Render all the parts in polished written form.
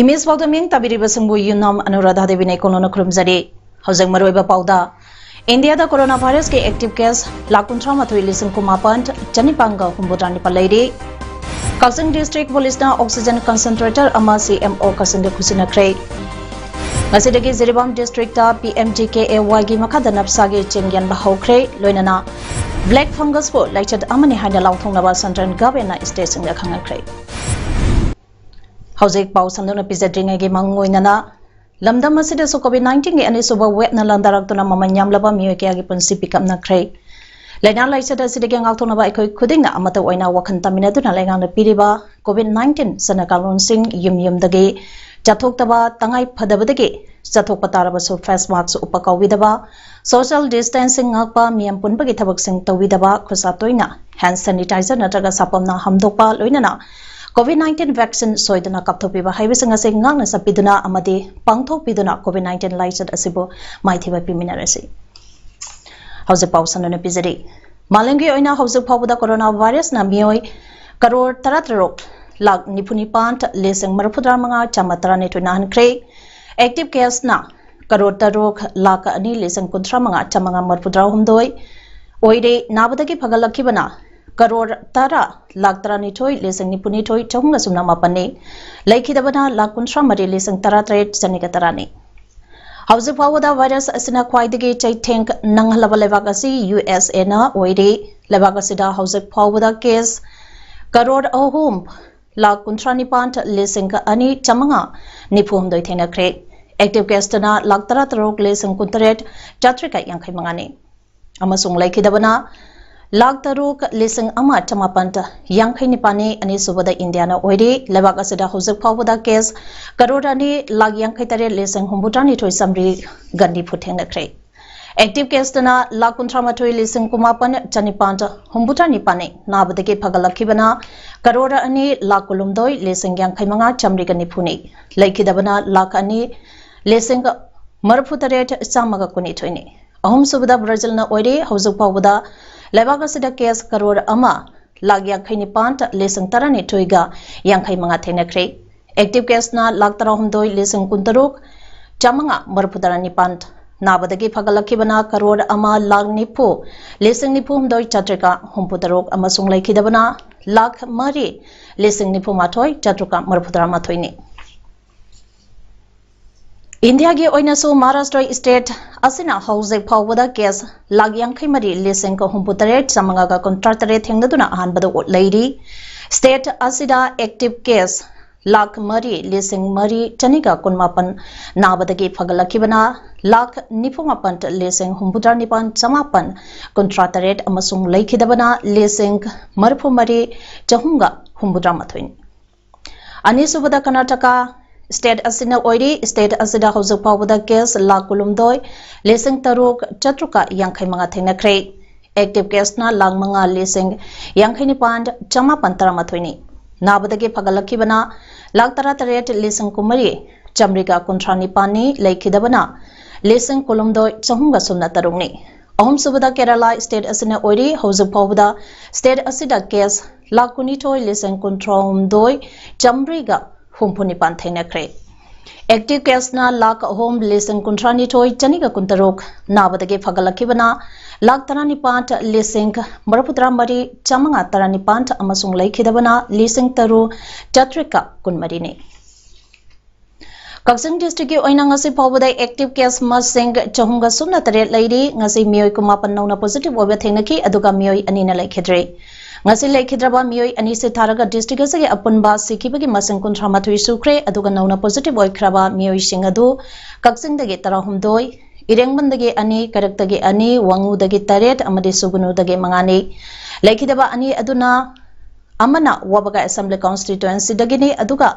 Imis Paudam Tabiriba Sumbu Yunam Anuradha Devi Nekono Krumzadi, Housing Maruiba Pauda. India the coronavirus ke active case Lakuntra Matui listen Kumapant, Janipanga, Humbutani Paladi. Kalsing District Police na Oxygen Concentrator Ama CMO Kasinde Kusina Kray. Masidagi Ziribam District PMGKAY gi Makada Napsagi Chingian Bahau Kray, Loinana. Black fungus for lectured Amani Handa Lautung Nava Santan Gavena Station the Kanga Kray. Housing Pau Sanduna Pizzadring a Manguinana Lamdam Masida so COVID-19 and is over wet Nalandaratuna Mamanyam Lava Muaki Sipicam na Cray. Lena Lighted a Sidigan Altonava Kudina Amata Waina Wakantaminatuna Langana Piriba, COVID-19, Senegalon Sing, Yum Dagi, Jatoktaba, Tangai Padabadagi, Jatokpataraba so fast marks Upaka Widaba, social distancing Akpa, Miampun Bagitabak Sing Tawidaba, Kusatoina, hand sanitizer Nataga Sapana Hamdopa, Luinana. COVID-19 vaccine soidana kapthopiba haibisanga se ngangna sapiduna amadi pangthokpiduna COVID-19 license asibo maithiba piminarasi hause pausanona pizari malengi oina hause phawda coronavirus na mioi crore 13 lakh nipuni pant leseng marphudra manga chamatara ne tuina hankre active case na crore 13 lakh ani leseng kunthra manga chamanga marphudra humdoi oire nabadagi phagalakibana crore 10 lakh 13 leseng nipuni thoi chonga sumna mapane laikhidabana lakh 13 mari leseng 13 janika tarani hause phawda virus asina khwaidagi chaitheng nanghalaba lebak asi USA na oire lebak asida hause phawda case crore ahum lakh 13 leseng ani chamanga nipum doi thena kre active case na lakh 13 leseng 13 chatrika yankhai mangani amasung laikhidabana lakh 13 leseng ama chamapanta yankhai nipani ani subada Indiana oire lebak asida hause phawda case crore ani lakh yankhai tare leseng humbutani thoi samri gandi phuthengna kre active case na lakh 13 leseng kumapan chanipanta humbutani pane nabadagi phagalakibana crore ani lakh kulumdoi leseng yankhai manga chamri gani phuni laikhidabana lakh ani leseng marphutare chamaga kuni thoini ahum subada Brazil na oire hause phawda lebak asida case crore ama lakh yankhai nipant leseng tarani thoiga yankhai manga thena kre active case na lakh 13 leseng 16 chamanga marphudara nipant nabadagi phagalakibana crore ama lakh nipu leseng nipu humdoi chatrika humputarok amasung laikhidabana lakh mari leseng nipu mathoi chatruka marphudara mathoini India ge oina so Maharashtra state asina hause phawda case lakh yankhai mari leseng ko humputare chamanga ga contractare thengduna ahanbada leiri state asida active case lakh mari leseng mari chanika kunmapan nabadagi phagalakibana lakh nipumapan leseng humputar nipan chamapan contractare amasung laikhidabana leseng marphu mari chahunga humputar mathoin ani subada Karnataka State asina oiri state asida hause phawda case lakh kulumdoi leseng taruk chatruka yankhai manga thengna kre active case na lakh manga leseng yankhai ni pand chama pantara mathoini nabadagi phagalakibana lakh 13 leseng kumari chamrika kuntrani pani laikhidabana leseng kulumdoi chahunga sumna tarungni ahum subada Kerala state asina oiri hause phawda state asida case lakh kunithoi leseng kuntromdoi chamriga humpuni panthena kre active case na lakh home leseng kuntrani thoi chanika kuntarok nabadagi phagalakibana lakh 15 leseng maraputra mari chamanga 15 amasung laikhidabana leseng taru chatrika kunmari ne Kaksing district ki oina ngasi phawda active case masing chahunga sumna tare lairi ngasi mioi kumapan nauna positive obe thengnaki aduga mioi anina laikhidre ngasi laikhidraba mioi ani se tharaga district ase apunba sikibagi masing kunthra mathui sukre aduga nauna positive oikraba mioi singadu Kaksing dagi tarahumdoi irengban dagi ani karak dagi ani wangu dagi taret amadi sugunu dagi mangani laikhidaba ani aduna amana wabaga assembly constituency dagi ni aduga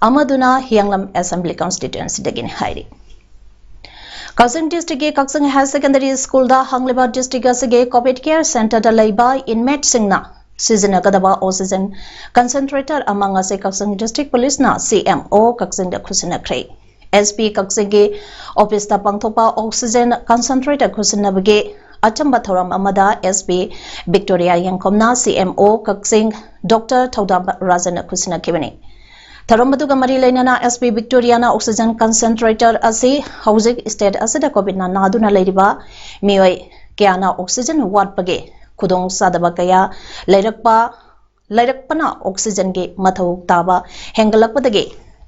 amaduna Hianglam Assembly Constituency dagin hairi. Kasing District ke Kasing High Secondary School da Hangliba District asige COVID Care Center da laiba inmate singna season kadaba oxygen concentrator among ase Kasing District Police na CMO Kasing da khusina khrei. SP Kasing ke office da pangthopa oxygen concentrator khusina bage achamba thoram amada SP Victoria Yangkomna CMO Kasing Dr. Paodam Razana khusina kibani. Tharamatuga mari lainana SP Victoria na oxygen concentrator asi housing state asida COVID na naduna leiriba mioi kya oxygen wat page khudong sadaba kaya leirakpana oxygen ge mathau taba hengalakpadage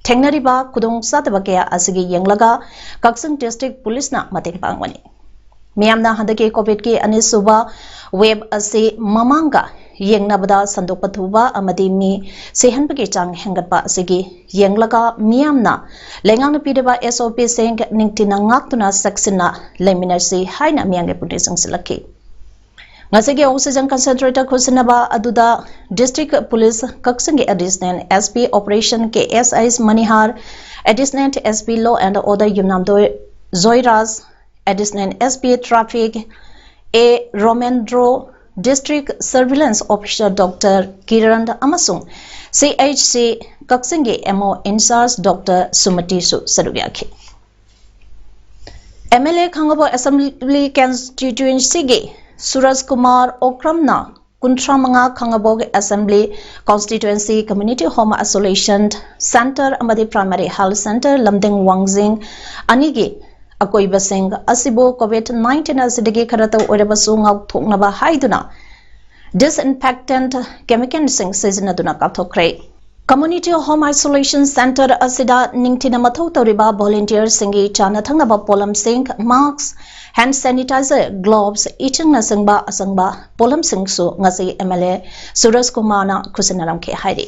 thengnariba khudong sadaba kaya asigi yenglaga Kasing District Police na mateng pangmani miyamna handake COVID ke anisuba web asi mamanga yengnabada sandokpathuba amadi mi sehanpagi chang hengatpa asigi yenglaga miyamna lengang pideba SOP seng ningtina ngaktuna saksina leminarsi haina miyange putisang silaki ngasige oxygen concentrator khusinaba aduda District Police Kasing additional SP Operation KSI's Manihar additional SP Law and Order Yumnamdo Zoiras additional SP Traffic A Romandro District Surveillance Officer Dr. Kiran Amasung CHC Kasing MO Incharge Dr. Sumatisu Sarugyaki MLA Khangabo Assembly Constituency ge Suraj Kumar Okramna Kuntramanga Khangabog Assembly Constituency Community Home Isolation Center Amadi Primary Health Center Lamding Wangjing Anigi Akoi basing asibo COVID-19 asidagi karata orebasu ngak thoknaba haiduna disinfectant chemical sing seasonaduna kathokre Community Home Isolation Center asida ningtina mathau toriba volunteer singi chana thangnaba polam sing masks hand sanitizer gloves iching na singba asangba polam sing su ngasi MLA Suraj Kumar na khusinaram ke haidi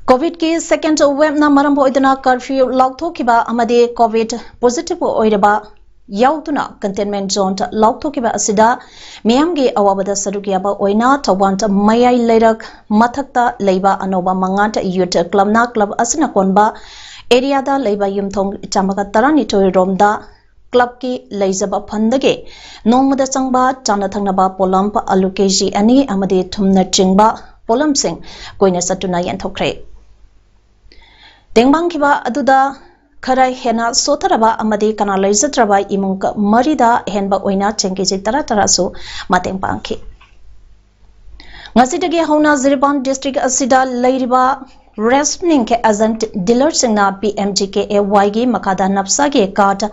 COVID ki second wave na maram boidana curfew lauthokiba amade COVID positive oiraba yautuna containment zone lauthokiba asida miyamgi awabada sarugiyaba oina tawanta mayai leirak mathakta leiba anoba mangata youth club na club asina konba area da leiba yumthong chamaga tarani toy romda club ki leizaba phandage nongmada changba chana thangnaba polam pa alu kg ani amade thumna chingba polam sing koina satuna yanthokre Dengbang kiba aduda kharai hena sotaraba amadi kana leizatraba imungka marida henba oina chengkeji tara so mateng pangki ngasidagi hauna Zirban district asida leiriba resning ke agent dealer singna PMGKAY gi makada napsa ge card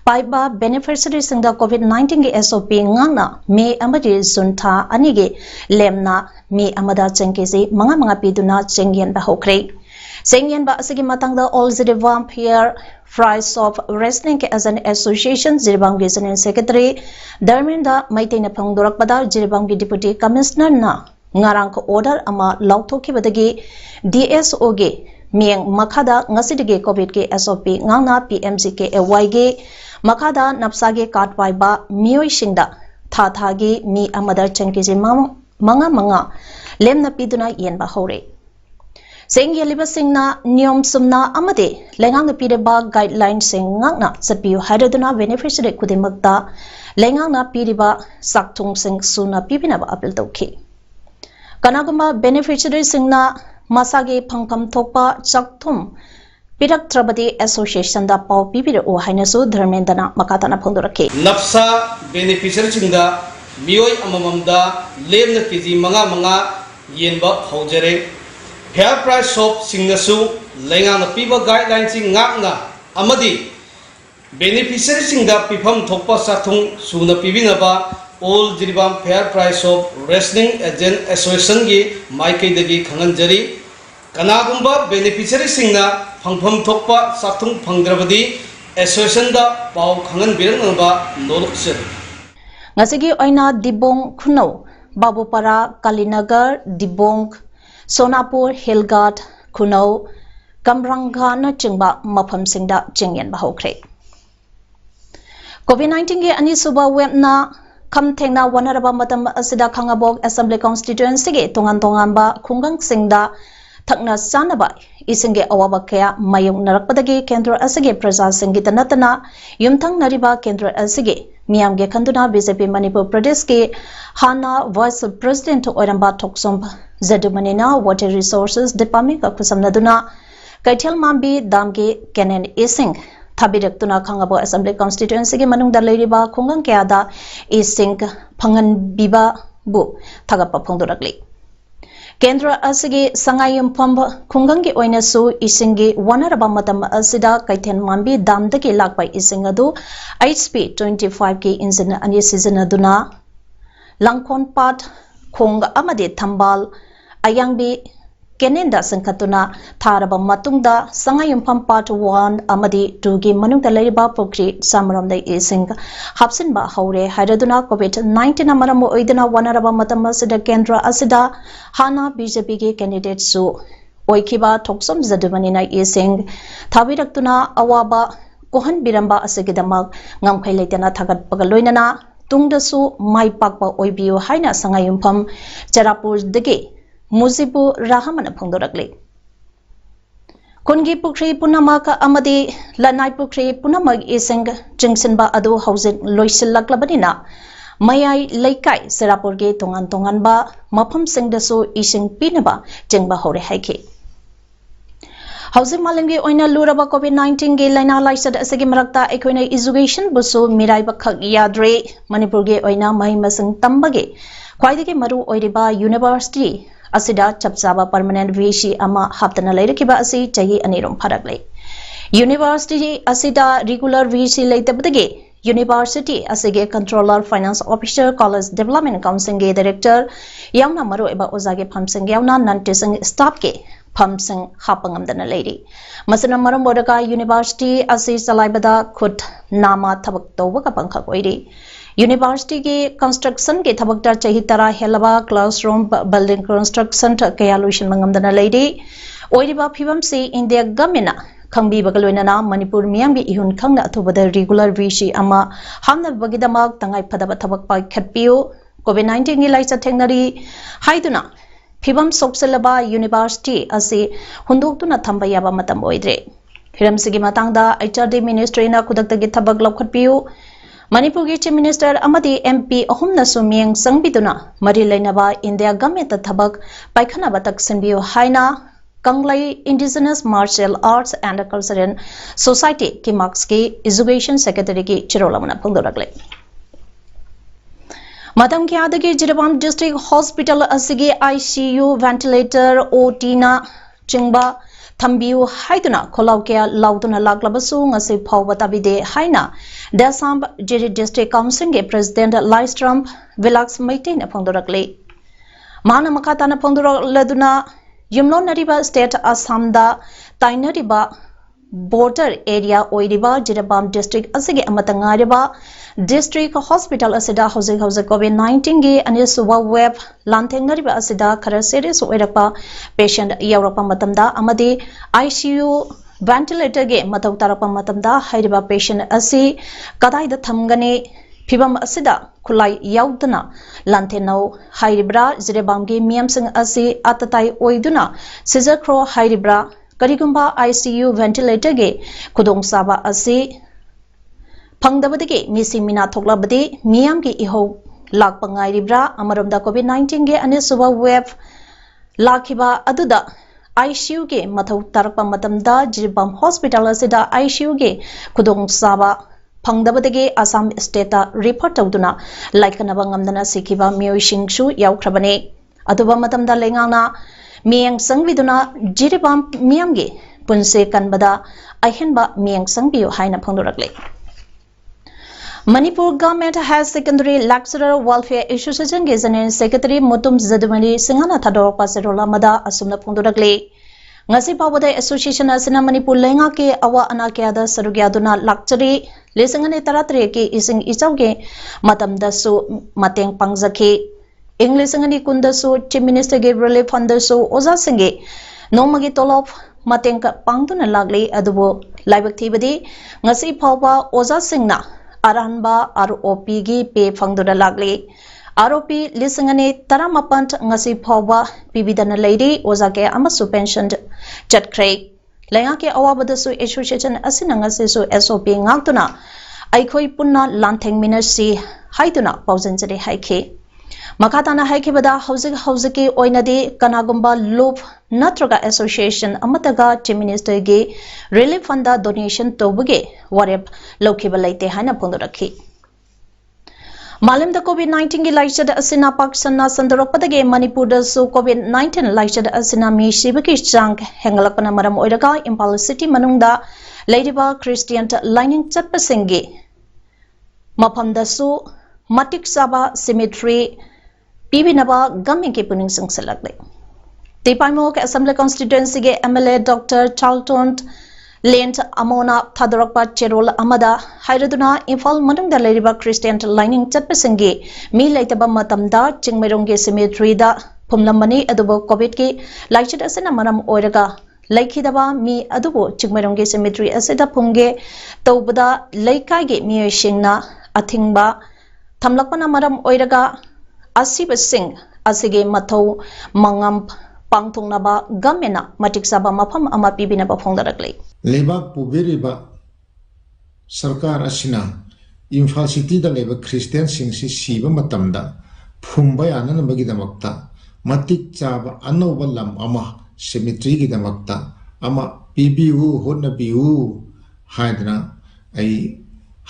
paiba beneficiary singda COVID-19 ge SOP ngangna me amadi sunta anige lemna me amada chengkeji manga piduna chengyen ba hokre Sengyan ba asigi matangda all Ziribam Pierre Fries of Wrestling as an association Ziribam Gizan Secretary Darminda Maitina Pangdorak Badar Ziribam Deputy Commissioner na ngarang ko order ama lauthoki badagi DSO ge mieng makada ngasidege COVID ke SOP ngangna PMGKAY ge makada napsage card paiba mioi singda tha ge mi amada chengkiji manga lemna piduna yenba hore Seng yeliba singna niyom sumna amade lengang pideba guideline sing ngakna sapiu haidaduna beneficiary kudimakta lengang na piriba saktung sing suna pipina ba apil tawki kanaguma beneficiary singna masage phangpham thokpa chakthum pirak trabadi association da pau pipire o hainasu dharmendana makatana phongdorake napsa beneficiary singda mioi amamamda lemna kiji manga yenba haujare Fair price shop singnasu lengang na piba guidelines sing ngakna amadi beneficiary singda pifam thokpa sathung suna pibina ba all Ziribam fair price shop wrestling agent association gi maikai dagi khanganjari kanagumba beneficiary singna phangpham thokpa sathung phangdrabadi association da pau khangan birang ba noloksen ngasigi oina dibong khuno babupara kalinagar dibong Sonapur Hillgard Kunau Kamranga na chingba mafam singda chingyan bahokre COVID-19 ge ani suba web na kamthengna wanaraba matam asida khangabok assembly constituency ge tongan ba khungang singda thakna sanaba isinge awaba kaya mayong narakpadagi kendra asige praja singita natana yumthang nariba kendra asige miyamge khanduna BJP Manipur Pradesh ke Hana Vice President Oiramba Thoksom Zadumanina Water Resources Department ka kusamnaduna Kaithel Mambi Damge Kenen Ising Thabirektuna Khangabo Assembly Constituency ge manungda leiriba khungang kayada Ising phangan biba bu thagapa phongdorakli Kendra asigi sangayum phamba khungangi oina su isingi wanaraba matam asida Kaithel Mambi damdagi lakpa ising adu HP 25 ki engine ani season aduna langkhon pat khonga amade thambal ayangbi Kenenda Sankatuna Taraba Matungda Sangayum Pam Part 1 Amadi 2 gi manungda leriba pokri samaramdai ising hapsinba haure hairaduna COVID-19 amaramu oidana wanaraba matamasida kendra asida Hana BJP gi candidate su oikiba Thoksom Zadumanina ising thabiraktuna awaba kohan biramba asigidamak ngamkhai leitana thagat pagaloinana tungdasu mai pakpa oibiu haina Sangayum Pam Charapur dege Muzibu Rahamana Phongdorakle Kungi Pukri Punamaka Amadi Lanai Pukri Punamag Ising Jingsinba Adu Housing Loisilakabadina Mayai Laikai Serapurge Tongan Tonganba Mapam Singdasu Ising Pinaba Jingba Hore Haiki Housing Malingi Oina Luraba COVID-19 ge Laina Laisad Asagi Marakta Ekoina Education Busu Mirai Bakak Yadre Manipurge Oina Mahimasing Tambage Kwaidike Maru Oiriba University Asida Chapsaba Permanent VC Ama Haptana Lairakiba Asi Chahi Anirum Parakle University Asida Regular VC Laitabdage University Asige Controller Finance Officer College Development Council Ge Director Yauna Maru Eba Ozage Pamsing Yauna Nantising Staff Ge Pamsing Hapangamdana Lady Masana Maram Bodaka University Asi Salaibada Kut Nama Tabak Tobaka Pankak Oidi University ki construction ke thabakta chahi tara helaba classroom building construction kaya luishin mangamdana lady oiriba phibam se India gamena khangbi bagaloinana Manipur miyambi ihun khangna athubada regular VC ama hamna bagidamak tangai phadaba thabak pai khatpiu COVID-19 gi laisa thengnari haiduna phibam sokselaba University ase hundoktuna thamba yaba matam oidre hiram sigi matangda HRD ministry na kudakta gi thabak lokhatpiu Manipur Chief Minister Amadi MP Ahumna Sumyang Sangbiduna Mari Lainaba India Government Thabak Paikhana Batak Sinbiu Haina Kanglai Indigenous Martial Arts and Cultural Society ki Marks ki Education Secretary ki Chirolamana Phongdorakle Madam ki adagi Jirabam District Hospital asigi ICU ventilator OT na chingba Thambiu Haiduna Kolaukia Lauduna Laglabasu ngasi Pau Batabide Haina Desam Jiri District Council ge President Lystrom Vilax Maitin Phongdorakle Mana Makatana Phongdorakladuna Yumno Nariba State Assamda Tainariba Border Area Oiriba Jirabam District Asige Amatangariba District Hospital Asida Housing COVID-19 ge Anisuwa Web Lanthengnariba Asida Khara Series Oirapa Patient Europa Matamda Amadi ICU Ventilator ge Matau Tarapa Matamda Hairiba Patient Asi Kadaida Thamgane Phibam Asida Kulai Yaudana Lanthenau Hairibra Jirabam ge Miamsing Asi Atatai Oiduna Scissor Crow Hairibra Karigumba ICU Ventilator ge Kudong Saba Asi Pangdabadagi Misi Mina Thoklabadi Miam ki Iho Lakpangai Ribra Amaramda COVID-19 ge Anisuba Web Lakiba Aduda ICU ge Mathau Tarakpa Matamda Jiribam Hospital Asida ICU ge Kudong Saba Pangdabadagi Assam State Report Tawduna Laikanaba Ngamdana Sikiba Miyoi Shingshu Yaukrabane Aduba Matamda Lengana Miyang Sangviduna Jiribam Miam ge Punse Kanbada Ahenba Miyang Sangbiu Haina Phongdorakle Manipur government has secondary lecturer welfare association General Secretary Mutum Zadumani Singana Thador Paserola Mada Asumna Phongdorakle Ngasi Pawada Association Asina Manipur Lenga ke Awa Anakyada Sarugyaduna Lecturer Lesingane Taratre ke Ising Ichauge Matamdasu Mateng Pangzake English Ngani Kundasu Chief Minister Gabriel Fundasu Oza Singe Nomagi Tolop Mateng Pangduna Lagli Adubo Laibak Thibadi Ngasi Pawba Oza Singna Aranba ROP gi pe phangduna lagli आरोपी लिसंगने तरामपंत ngasi phawba pibidana leidi ozake amasu pension chatkhre laya ke awabadasu association asina ngasi su SOP ngakuna aikhoi punna lantheng minasi haiduna paujanjari haike makatana haikibada hauzik oinadi kanagumba loop natraga association amataga chief minister ge relief fund donation tobuge warep lokhiba leite haina phongdorakhi Malimda COVID-19 ki laishad asina Pakistan sandaropadage Manipur da su COVID-19 laishad asina mi shibaki chang hengalakpana maram oiraga Impala City manungda Ladyba Christian lining chatpasingi mapamda su matik saba cemetery pibinaba gamming ki puning sangsalakle Tipaimok Assembly Constituency ge MLA Dr. Charlton Lent Amona Thadorakpa Cherol Amada Hairaduna Infal Manungda Ladyba Christian lining chatpasingi mi laitaba matamda Chingmerongge cemetery da phumlambani adubo COVID ki laishad asina maram oiraga laikhidaba mi adubo Chingmerongge cemetery asida phumge tawbada laikai mi shingna athingba thamlakpana maram oiraga asiba sing asige mathau mangam pangthungnaba gamena matik saba mafam ama pibinaba phongdarakle Lebak pubiriba sarkar asina Imphal City da leba Christian singsi siba matamda phumba yana nabagidamakta matik chaba anauba lam ama cemetery gidamakta ama PBU hotnabiu haidna ai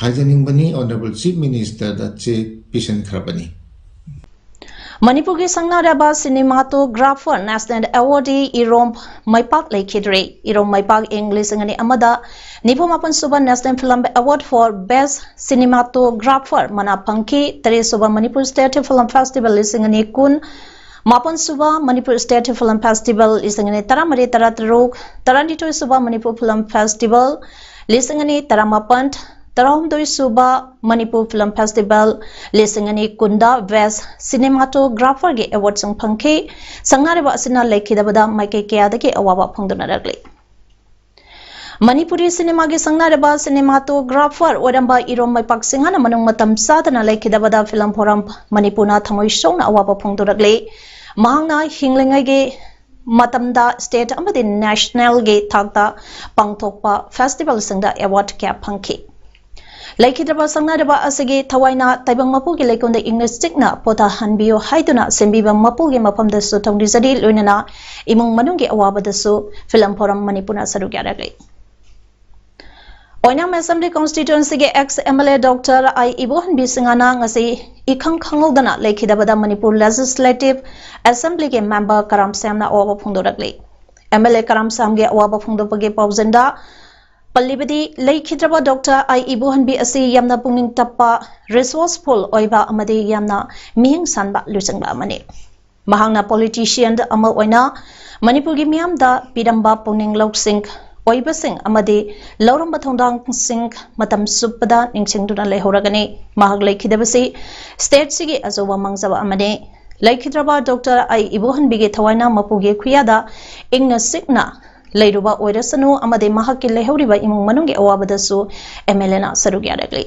hajaningbani honorable chief minister da che pisan khrabani Manipur ki sangnaraba cinematographer national awardee Irom Maipak Laikhidre Irom Maipak English ngani amada Nipomapan Suba National Film Award for Best Cinematographer mana pangki Tare Suba Manipur State Film Festival lisingani kun Mapan Suba Manipur State Film Festival lisingani taramari taratruk Tarandito Suba Manipur Film Festival lisingani taramapan Tarahumdoi Suba Manipur Film Festival lisingani kunda West Cinematographer ge award sang phangke sangnareba asina laikhidabada maike kayadagi awaba phongdunaragli Manipuri cinema ge sangnareba cinematographer oramba Irom Maipak singhana manung matam sadana laikhidabada film forum Manipurna thamoi songna awaba phongduragli mahangna hinglengai ge matamda state amadi national ge thakta pangthokpa festival sangda award kya phangke Laikhidaba sangnaraba asigi thawaina taibang mapu gi laikonda English tikna pota hanbio haiduna sembiba mapu gi mapamda su thongdizadi loinana imung manunggi awabada su film forum Manipurna sarugyaragle Oinam Assembly Constituency ge ex MLA Dr. I Ibohan Bisingana ngasi ikhang khangodana laikhidabada Manipur Legislative Assembly ge member Karam Samna awaba phongdoragle MLA Karam Sam ge awaba phongdopage paujanda Pallibadi Laikhidraba Dr. I Ibohanbi Asi Yamna Pungning Tappa Resourceful Oiba Amadi Yamna Mihing Sanba Lusangba Amani. Mahangna politician Ama Oina Manipur Gimiam da Pidamba Pungning Loksing Oiba Sing Amadi Lauramba Thondang Sing Matam Supada Ningsing Duna Lehoragani Mahag Laikhidabasi State Sigi Azoba Mangzaba Amani. Laikhidraba Dr. I Ibohanbi ge Thawaina Mapuge Kuyada Ingna Signa Leiruba Oirasanu Amade Mahaki Lehoriba Imung Manungi Awabadasu MLNA Sarugyaragli.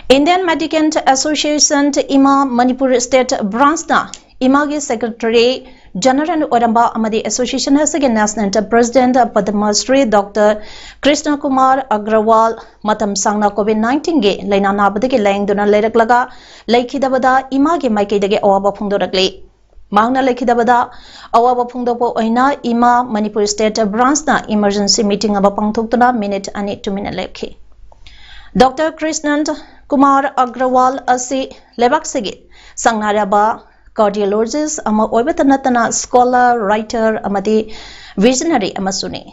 Indian Medical Association Ima Manipur State Branchna Imagi Secretary General Oramba Amadi Association has again National President Padma Shri Dr. Krishna Kumar Agrawal Matam Sangna COVID-19 ge Laina Nabadagi Lang Duna Leraklaga Laikidabada Imagi Maikidage Awaba Pungdoragli. Mangna Laikhidabada Awaba Phungdopo Oina Ima Manipur State Branch na emergency meeting aba pangthuktuna minute ani 2 minute lekhi Dr. Krishnan Kumar Agrawal asi lebak sigi sangnaraba cardiologist ama oibatanatana scholar writer amadi visionary amasuni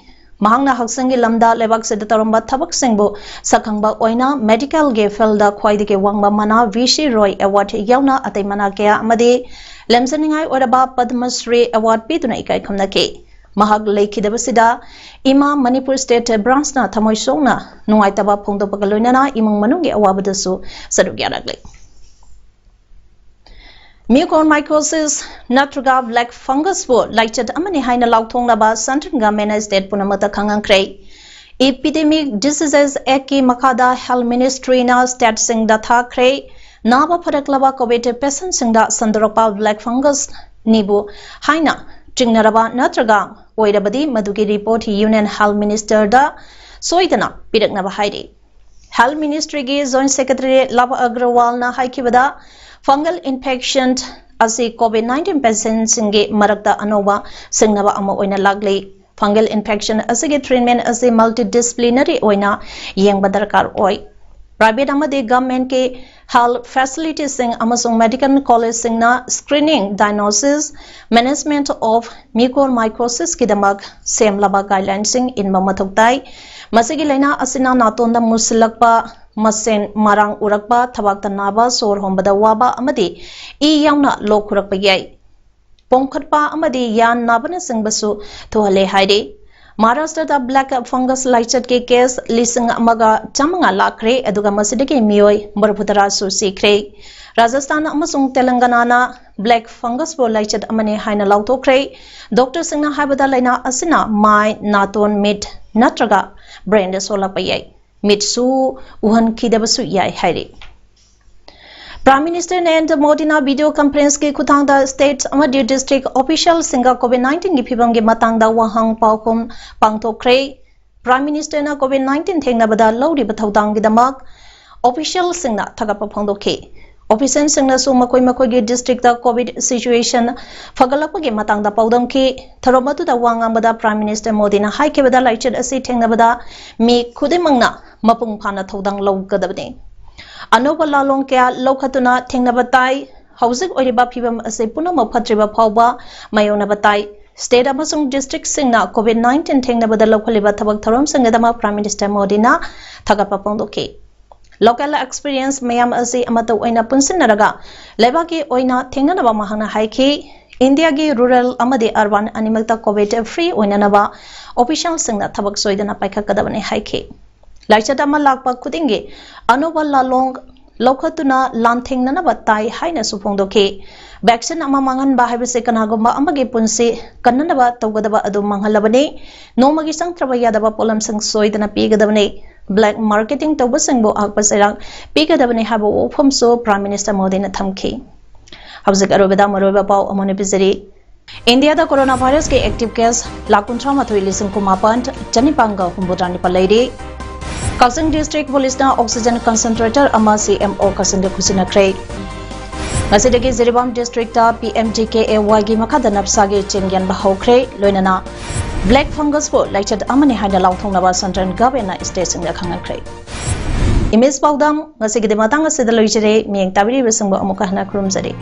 Mahangna Haksangi Lamda Lebak Sida Taramba Thabak Singbu Sakhangba Oina Medical ge Felda Khwaidike Wangba Mana Vishi Roy Award Yauna Atai Mana Kaya Amadi Lemsaningai Oraba Padma Shri Award Pituna Ikai Khamnake Mahag Laikhidabasida Ima Manipur State Branch na Thamoi Songna Nuaitaba Phongdopagaloinana Imung Manungi Awabadasu Sarugyaragle Mucormycosis natruga black fungus wo laichat amani haina lauthong laba central government state punamata khangang krai epidemic diseases eki makada health ministry na state sing da tha krai नाबा फरकलबा Covid patient सिंगदा संदरकपा black fungus निबु हाइना चिंगनरबा नत्रगा ओइरबदी मदुगी रिपोर्ट यूनियन हेल्थ मिनिस्टर दा सोइदना पिरकनबा हाइदे हेल्थ मिनिस्ट्री की जॉइंट सेक्रेटरी लव अग्रवाल ना हाइकिबदा फंगल इन्फेक्शन असी कोविड-19 पेशेंट सिंगे मरकता अनोबा सिंगनबा अमा ओइना लागले फंगल इन्फेक्शन असिगे ट्रीटमेंट असी मल्टीडिसिप्लिनरी ओइना येंगबा दरकार ओइ प्राइवेट अमदे गवर्नमेंट के हेल्थ फैसिलिटी सिंग अमसुंग मेडिकल कॉलेज सिंगना screening diagnosis management of mucormycosis की दमक सेमलबा गाइडलाइन सिंग इनबा मथुकताई मसिगी लेना असिना नातोंदा मुसलकपा मसेन मारांग उरकपा थबाकता नाबा सोर होंबदा वाबा अमदि ई यावना लोक खुरकपा याई पोंखटपा अमदि यान नाबना सिंगबसु थोहले हाइदे महाराष्ट्र दा ब्लैक फंगस लाइचट के केस लिसिंग अमगा चमंगा लाखरे अदुगा मसिदगी मियोय बरफुतरा सु सिखरे राजस्थान अमसुंग तेलंगाना ना ब्लैक फंगस बो लाइचट अमने हाइना लाउथोखरे डॉक्टर सिंगना हाइबदा लाइना असिना माय नातोन मिट नत्रगा ब्रेन सोलकपा याई मिट सु उहन खिदबसु याई हाइरे प्राइम मिनिस्टर नरेंद्र मोदी ना वीडियो कॉन्फ्रेंस के खुतांगदा स्टेट्स अमदि डिस्ट्रिक्ट ऑफिशियल सिंगा कोविड-19 की फिबम के मतंगदा वहांग पाउकुम पांगथोखरे प्राइम मिनिस्टर ना कोविड-19 थेंगनाबदा लौरी बथौदांग गिदमक ऑफिशियल सिंगना थगप फंगदोखे ऑफिसर सिंगना सु मकोय मकोय के डिस्ट्रिक्ट दा कोविड सिचुएशन फगलप के मतंगदा पाउदम के थरोमतु दा वांगांबदा प्राइम मिनिस्टर मोदी ना हाइकेबदा लाइचट असि थेंगनाबदा मी खुदेमंगना मपुंग फाना थौदांग लौगदबने अनोबा लालोंग क्या लौखतुना थेंगनाबताई हौजिक ओइरिबा फिबम असे पुनम फत्रिबा फावबा मायोनाबताई स्टेट अमसुंग डिस्ट्रिक्ट सिंगना कोविड-19 थेंगनाबदा लौखलिबा थबक थरोम संगदमा प्राइम मिनिस्टर मोदी ना थगपा पोंदोके लोकल एक्सपीरियंस मैम असे अमतो ओइना पुनसिनरगा लेबा के ओइना थेंगनाबा महंगना हाइखी इंडिया की रूरल अमदे अर्बन अनिमलता कोविड फ्री ओइनानबा ऑफिशियल सिंगना थबक सोइदना पाइखकदबने हाइखी लाइचट अमा लाकपा खुदिंगे अनोबा लालोंग लौखतुना लांथेंगननबा ताई हाइना सुफोंदोके वैक्सीन अमा मांगनबा हाइबसे कनागुम्बा अमगे पुनसे कन्ननबा तौगदबा अदु मांगहलबने नोमगी संगत्रबा यादबा पोलम संग सोइदना पीगदबने ब्लैक मार्केटिंग तौबसंगबो आगपसेरांग पीगदबने हाबो ओफमसो प्राइम मिनिस्टर मोदी ने थमखी हबजक अरोबदा मरोबा पाव अमने बिजरी इंडिया दा कोरोना वायरस के एक्टिव केस 1,38,9 चनिपांगा हुंबुद्रानी पलैरे कक्संग डिस्ट्रिक्ट पुलिस ना ऑक्सीजन कंसंट्रेटर अमा सीएमओ कक्संग खुसिनख्रे मसिदगी जिरिबाम डिस्ट्रिक्ट दा पीएमजीकेएवाई की मखादा नफसागे चेंगियन बहौख्रे लोइनना ब्लैक फंगस को लाइचट अमने हाइना लाउथोंगनबा सेंट्रल गवर्नमेंट स्टेशन दा खंगख्रे इमेज पाउदाम मसिगी दे मतंग असिदा लोइचरे मियंग ताबिरि बसंगबो अमुका हना खुरुमजरे